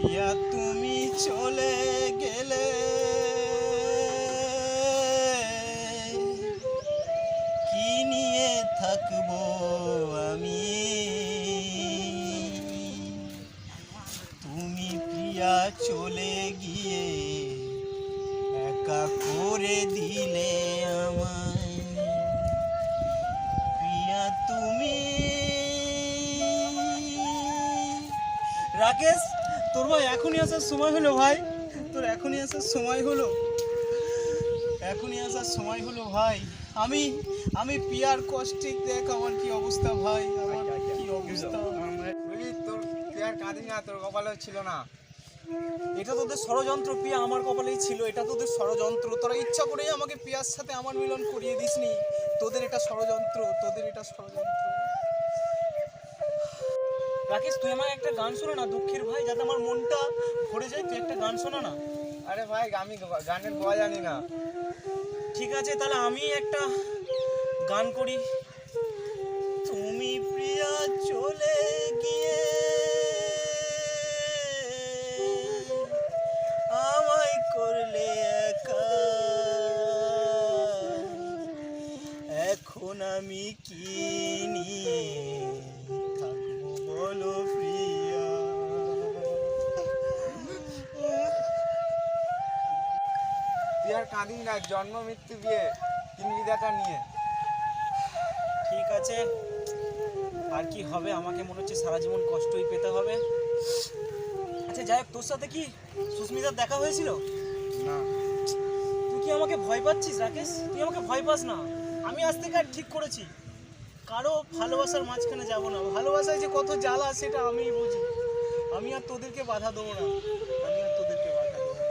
প্রিয়া তুমি চলে গেলে কি নিয়ে থাকবো আমি। তুমি প্রিয়া চলে গিয়ে একা করে দিলে আমায়। প্রিয়া তুমি। রাকেশ, তোর ভাই এখনই আসার সময় হলো ভাই, তোর এখনই আসার সময় হলো, এখনই আসার সময় হলো ভাই। আমি আমি পিয়ার কষ্টে দেখ আমার কি অবস্থা ভাই, আমার কি অবস্থা। তোর পিয়ার কাঁদি না, তোর কপালেও ছিল না। এটা তোদের ষড়যন্ত্র, পিয়া আমার কপালেই ছিল, এটা তোদের ষড়যন্ত্র। তোরা ইচ্ছা করেই আমাকে পিয়ার সাথে আমার মিলন করিয়ে দিসনি। তোদের এটা ষড়যন্ত্র, তোদের এটা ষড়যন্ত্র। রাকেশ, তুই আমাকে একটা গান শোনা না দুঃখের ভাই, যাতে আমার মনটা ভরে যায়। তুই একটা গান শোনা না। আরে ভাই, আমি গানের গোয়া জানি না। ঠিক আছে, তাহলে আমি একটা গান করি। তুমি প্রিয়া চলে গিয়ে আমায় করলে একা, এখন আমি কি নিয়ে থাকবো বলো প্রিয়া। পিয়ার কাঁদি না, জন্ম মৃত্যু বিয়ে তিন বিধাতা নিয়ে। ঠিক আছে, আর কি হবে, আমাকে মনে হচ্ছে সারা জীবন কষ্টই পেতে হবে। আচ্ছা যাই হোক, তোর সাথে কি সুস্মিতার দেখা হয়েছিল? না। তুই কি আমাকে ভয় পাচ্ছিস রাকেশ? তুই আমাকে ভয় পাস না। আমি আজ থেকে আর ঠিক করেছি, কারো ভালোবাসার মাঝখানে যাব না। ভালোবাসায় যে কত জ্বালা সেটা আমিই বুঝি। আমি আর তোদেরকে বাধা দেবো না, আমি আর তোদেরকে বাধা দেবো না।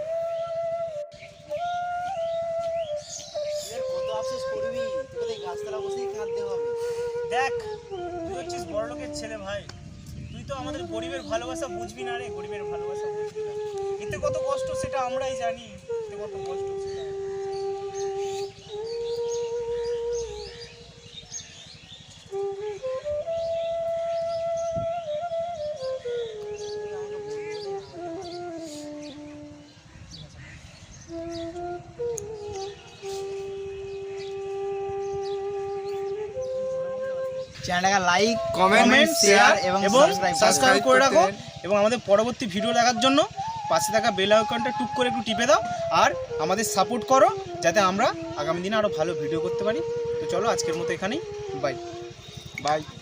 কত আফসোস করবি, তোকে গাছতলা বসেই কাঁদতে হবে। দেখ, তুই হচ্ছিস বড় লোকের ছেলে ভাই, তুই তো আমাদের গরিবের ভালোবাসা বুঝবি না রে, গরিবের ভালোবাসা বুঝবি না। এতে কত কষ্ট সেটা আমরাই জানি, এতে কত কষ্ট সেটা। চ্যানেলটাকে লাইক, কমেন্ট, শেয়ার এবং সাবস্ক্রাইব করে রাখো। করতে। এবং আমাদের পরবর্তী ভিডিও দেখার জন্য পাশে থাকা বেল আইকনটা টুক করে একটু টিপে দাও, আর আমাদের সাপোর্ট করো যাতে আমরা আগামী দিনে আরও ভালো ভিডিও করতে পারি। তো চলো, আজকের মতো এখানেই, বাই। বাই।